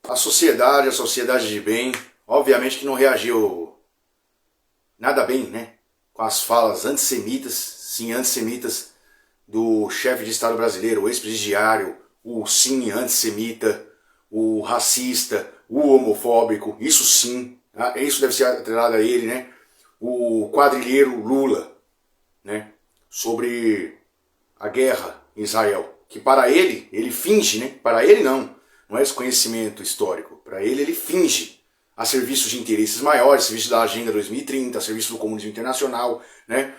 A sociedade de bem, obviamente que não reagiu nada bem, né? Com as falas antissemitas, sim, antissemitas, do chefe de Estado brasileiro, o ex-presidiário, o sim antissemita, o racista, o homofóbico, isso sim, isso deve ser atrelado a ele, né? O quadrilheiro Lula, né? Sobre a guerra em Israel, que para ele finge, né? Para ele não é esse conhecimento histórico. Para ele finge a serviço de interesses maiores, a serviço da Agenda 2030, a serviço do comunismo internacional, né?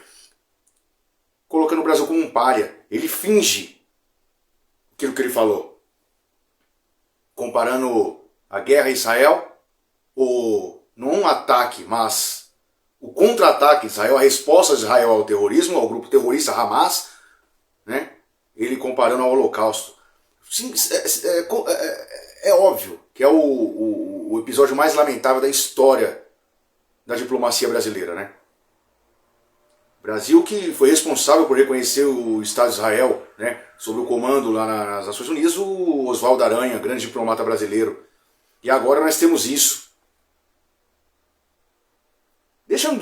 Colocando o Brasil como um pária. Ele finge aquilo que ele falou. Comparando a guerra em Israel, não um ataque, mas o contra-ataque de Israel, a resposta de Israel ao terrorismo, ao grupo terrorista Hamas, né? Ele comparando ao Holocausto. Sim, é óbvio que é o episódio mais lamentável da história da diplomacia brasileira, né? Brasil que foi responsável por reconhecer o Estado de Israel, né, sob o comando lá nas Nações Unidas, o Oswaldo Aranha, grande diplomata brasileiro. E agora nós temos isso.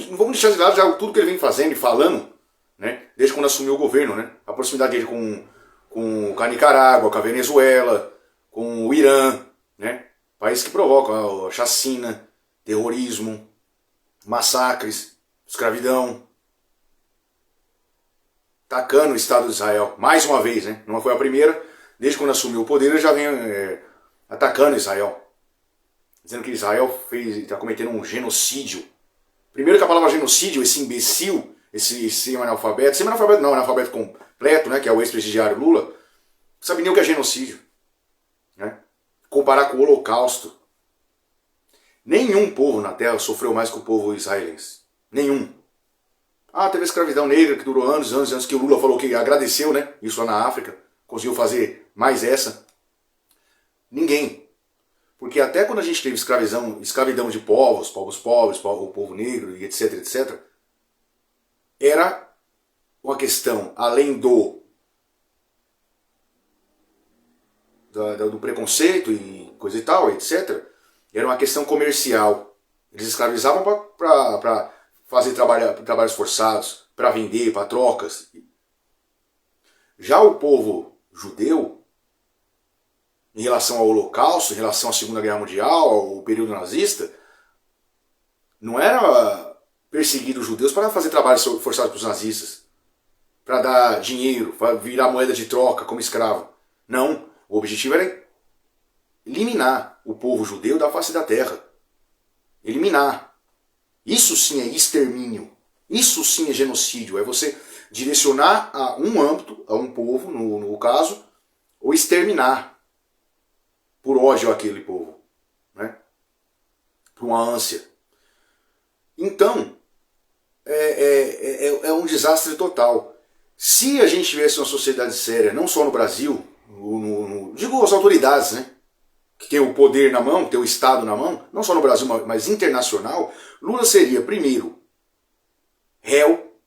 Não vamos deixar de lado já tudo que ele vem fazendo e falando, né, desde quando assumiu o governo, né, a proximidade dele com a Nicarágua, com a Venezuela, com o Irã, né, países que provocam a chacina, terrorismo, massacres, escravidão. Atacando o Estado de Israel, mais uma vez, né? Não foi a primeira, desde quando assumiu o poder ele já vem atacando Israel, dizendo que Israel está cometendo um genocídio. Primeiro que a palavra genocídio, esse imbecil, esse semi-analfabeto não, analfabeto completo, né, que é o ex-presidiário Lula, não sabe nem o que é genocídio, né? Comparar com o Holocausto. Nenhum povo na Terra sofreu mais que o povo israelense. Nenhum. Teve a escravidão negra que durou anos, que o Lula falou que agradeceu, né? Isso lá na África. Conseguiu fazer mais essa. Ninguém. Porque até quando a gente teve escravidão de povos pobres, o povo negro e etc, etc, era uma questão, além do preconceito e coisa e tal, etc, era uma questão comercial. Eles escravizavam para fazer trabalhos forçados, para vender, para trocas. Já o povo judeu, em relação ao Holocausto, em relação à Segunda Guerra Mundial, ao período nazista, não era perseguir os judeus para fazer trabalhos forçados para os nazistas, para dar dinheiro, para virar moeda de troca como escravo. Não, o objetivo era eliminar o povo judeu da face da terra. Eliminar. Isso sim é extermínio. Isso sim é genocídio. É você direcionar a um âmbito, a um povo, no caso, ou exterminar por ódio àquele povo, né? Por uma ânsia. Então, é um desastre total. Se a gente tivesse uma sociedade séria, não só no Brasil, digo as autoridades, né? Que tem o poder na mão, tem o Estado na mão, não só no Brasil, mas internacional, Lula seria, primeiro, réu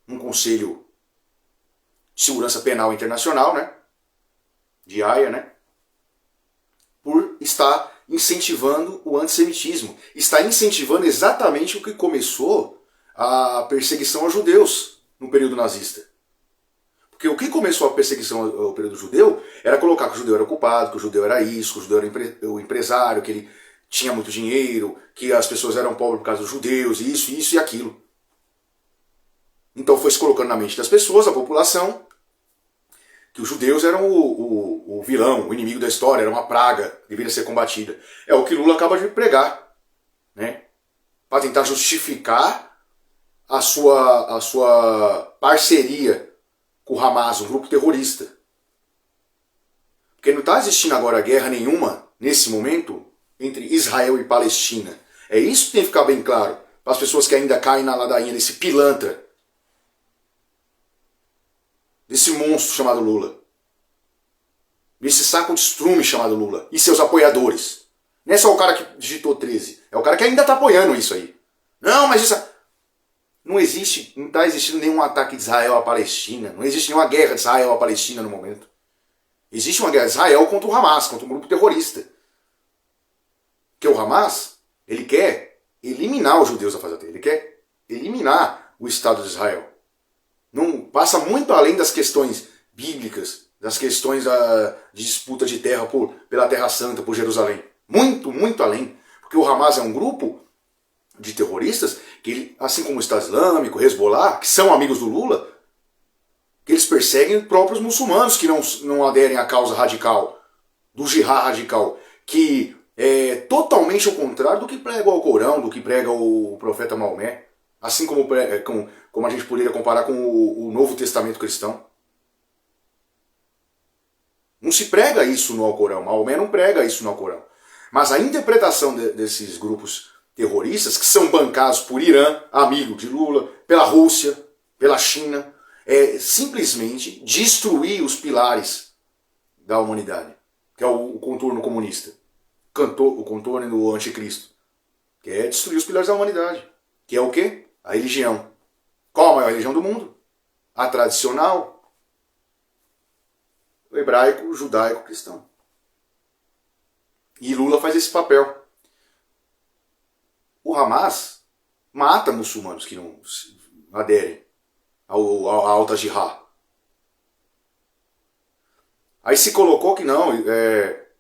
num Conselho de Segurança Penal Internacional, né? De Haia, né? Por estar incentivando o antissemitismo. Está incentivando exatamente o que começou a perseguição aos judeus no período nazista. Porque o que começou a perseguição ao período judeu era colocar que o judeu era culpado, que o judeu era isso, que o judeu era o empresário, que ele tinha muito dinheiro, que as pessoas eram pobres por causa dos judeus, isso e aquilo. Então foi se colocando na mente das pessoas, da população, que os judeus eram o vilão, o inimigo da história, era uma praga, deveria ser combatida. É o que Lula acaba de pregar, né? Para tentar justificar a sua parceria com o Hamas, um grupo terrorista. Porque não está existindo agora guerra nenhuma, nesse momento, entre Israel e Palestina. É isso que tem que ficar bem claro para as pessoas que ainda caem na ladainha desse pilantra, desse monstro chamado Lula, desse saco de estrume chamado Lula e seus apoiadores. Não é só o cara que digitou 13, é o cara que ainda está apoiando isso aí. Não, mas isso... Não está existindo nenhum ataque de Israel à Palestina. Não existe nenhuma guerra de Israel à Palestina no momento. Existe uma guerra de Israel contra o Hamas, contra um grupo terrorista. Porque o Hamas, ele quer eliminar os judeus da face da terra, ele quer eliminar o Estado de Israel. Não passa muito além das questões bíblicas, das questões de disputa de terra pela Terra Santa, por Jerusalém. Muito, muito além. Porque o Hamas é um grupo de terroristas, que assim como o Estado Islâmico, Hezbollah, que são amigos do Lula, que eles perseguem próprios muçulmanos que não aderem à causa radical, do jihad radical, que é totalmente o contrário do que prega o Alcorão, do que prega o profeta Maomé, assim como a gente poderia comparar com o Novo Testamento cristão. Não se prega isso no Alcorão, Maomé não prega isso no Alcorão. Mas a interpretação desses grupos terroristas, que são bancados por Irã, amigo de Lula, pela Rússia, pela China, é simplesmente destruir os pilares da humanidade, que é o contorno comunista, o contorno do anticristo, que é destruir os pilares da humanidade, que é o quê? A religião. Qual a maior religião do mundo? A tradicional, o hebraico, o judaico, cristão. E Lula faz esse papel. O Hamas mata muçulmanos que não aderem à alta jihad. Aí se colocou que não,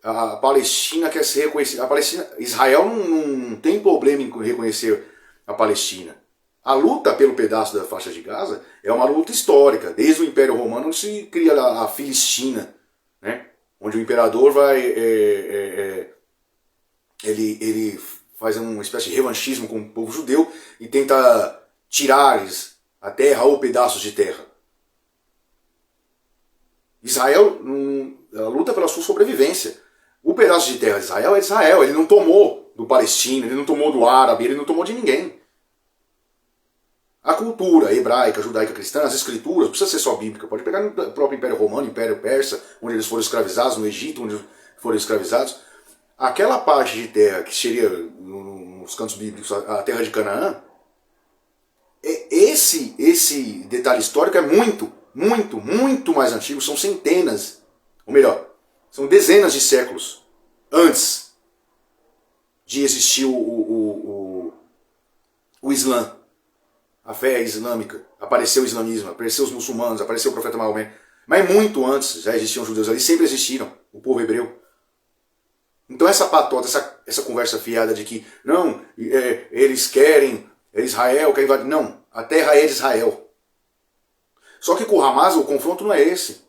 a Palestina quer ser reconhecida. Israel não tem problema em reconhecer a Palestina. A luta pelo pedaço da faixa de Gaza é uma luta histórica. Desde o Império Romano onde se cria a Filistina, né? Onde o imperador vai ele faz uma espécie de revanchismo com o povo judeu e tenta tirar-lhes a terra ou pedaços de terra. Israel luta pela sua sobrevivência. O pedaço de terra de Israel é de Israel. Ele não tomou do palestino, ele não tomou do árabe, ele não tomou de ninguém. A cultura hebraica, judaica, cristã, as escrituras, não precisa ser só bíblica, pode pegar no próprio Império Romano, Império Persa, onde eles foram escravizados, no Egito, onde foram escravizados. Aquela parte de terra que seria, nos cantos bíblicos, a terra de Canaã, esse detalhe histórico é muito, muito, muito mais antigo, são centenas, ou melhor, são dezenas de séculos antes de existir o Islã. A fé islâmica, apareceu o islamismo, apareceu os muçulmanos, apareceu o profeta Maomé. Mas muito antes já existiam judeus ali, sempre existiram, o povo hebreu. Então essa patota, essa conversa fiada de que, não, eles querem, Israel quer invadir. Não, a terra é de Israel. Só que com o Hamas o confronto não é esse.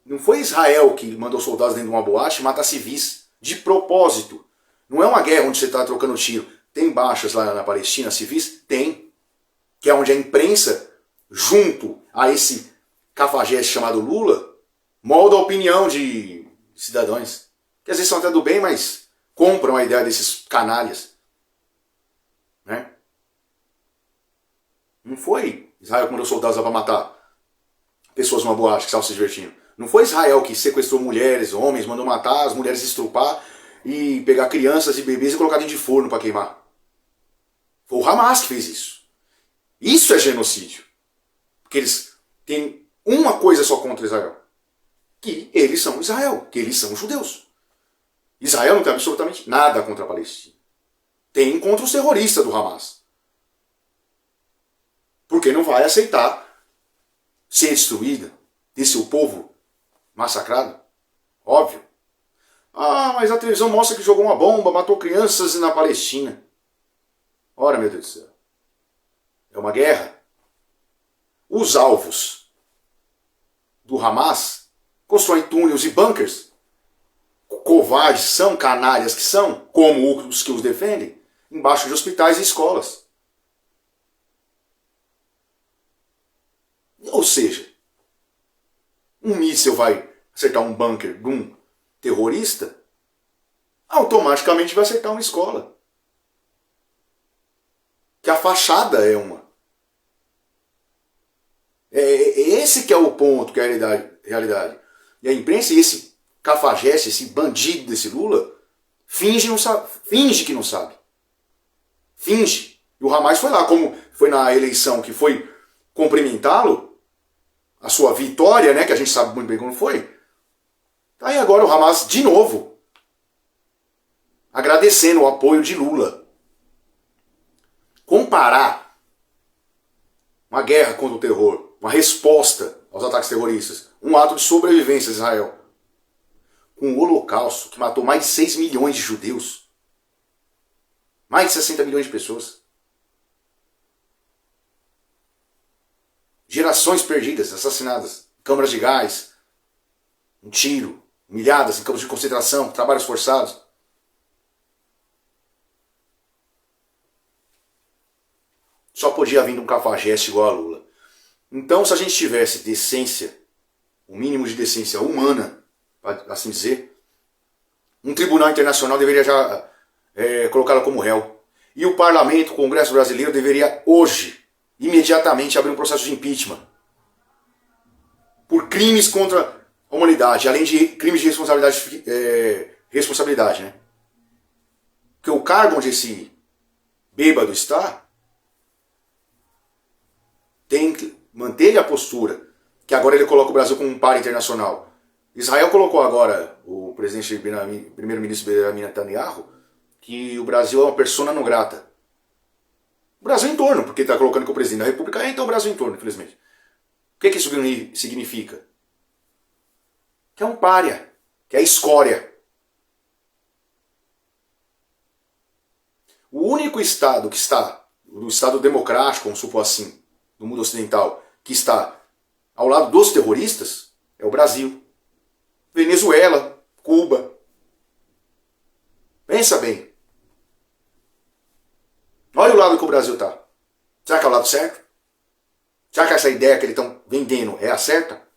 Não foi Israel que mandou soldados dentro de uma boate matar civis, de propósito. Não é uma guerra onde você está trocando tiro. Tem baixas lá na Palestina, civis? Tem. Que é onde a imprensa, junto a esse cafajeste chamado Lula, molda a opinião de cidadãos. Que às vezes são até do bem, mas compram a ideia desses canalhas. Né? Não foi Israel que mandou soldados lá para matar pessoas numa boate que estavam se divertindo. Não foi Israel que sequestrou mulheres, homens, mandou matar as mulheres, estrupar e pegar crianças e bebês e colocar dentro de forno para queimar. Foi o Hamas que fez isso. Isso é genocídio. Porque eles têm uma coisa só contra Israel. Que eles são Israel, que eles são judeus. Israel não tem absolutamente nada contra a Palestina. Tem contra os terroristas do Hamas. Porque não vai aceitar ser destruída, ter seu povo massacrado. Óbvio. Ah, mas a televisão mostra que jogou uma bomba, matou crianças na Palestina. Ora, meu Deus do céu. É uma guerra. Os alvos do Hamas constroem túneis e bunkers. Covardes são, canalhas que são, como os que os defendem, embaixo de hospitais e escolas. Ou seja, um míssil vai acertar um bunker de um terrorista, automaticamente vai acertar uma escola. Que a fachada é uma. Esse que é o ponto, que é a realidade. E a imprensa, e esse cafajeste, esse bandido desse Lula, finge que não sabe. Finge. E o Hamas foi lá, como foi na eleição que foi cumprimentá-lo, a sua vitória, né, que a gente sabe muito bem como foi. Tá aí agora o Hamas de novo, agradecendo o apoio de Lula. Comparar uma guerra contra o terror, uma resposta aos ataques terroristas, um ato de sobrevivência de Israel, com o Holocausto, que matou mais de 6 milhões de judeus, mais de 60 milhões de pessoas, gerações perdidas, assassinadas, câmaras de gás, um tiro, humilhadas em campos de concentração, trabalhos forçados. Só podia vir um cafajeste igual a Lula. Então, se a gente tivesse decência, o mínimo de decência humana, assim dizer, um tribunal internacional deveria já colocá-la como réu. E o parlamento, o Congresso brasileiro, deveria hoje, imediatamente, abrir um processo de impeachment por crimes contra a humanidade, além de crimes de responsabilidade, né? Porque o cargo onde esse bêbado está tem que manter a postura, que agora ele coloca o Brasil como um par internacional. Israel colocou agora, o primeiro-ministro Benjamin Netanyahu, que o Brasil é uma persona non grata. O Brasil em torno, porque está colocando que o presidente da República é, então o Brasil em torno, infelizmente. O que isso significa? Que é um pária, que é escória. O único Estado que está, o Estado democrático, vamos supor assim, do mundo ocidental, que está ao lado dos terroristas, é o Brasil. Venezuela, Cuba. Pensa bem. Olha o lado que o Brasil está. Será que é o lado certo? Será que essa ideia que eles estão vendendo é a certa?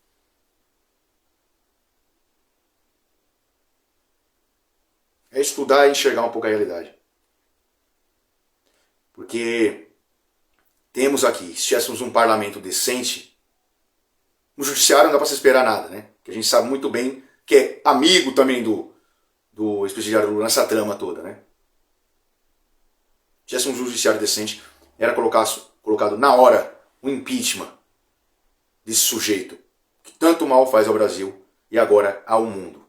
É estudar e enxergar um pouco a realidade. Porque temos aqui, se tivéssemos um parlamento decente, no judiciário não dá para se esperar nada, né? Que a gente sabe muito bem que é amigo também do ex-presidiário Lula nessa trama toda, né? Se tivéssemos um judiciário decente, era colocado na hora o impeachment desse sujeito que tanto mal faz ao Brasil e agora ao mundo.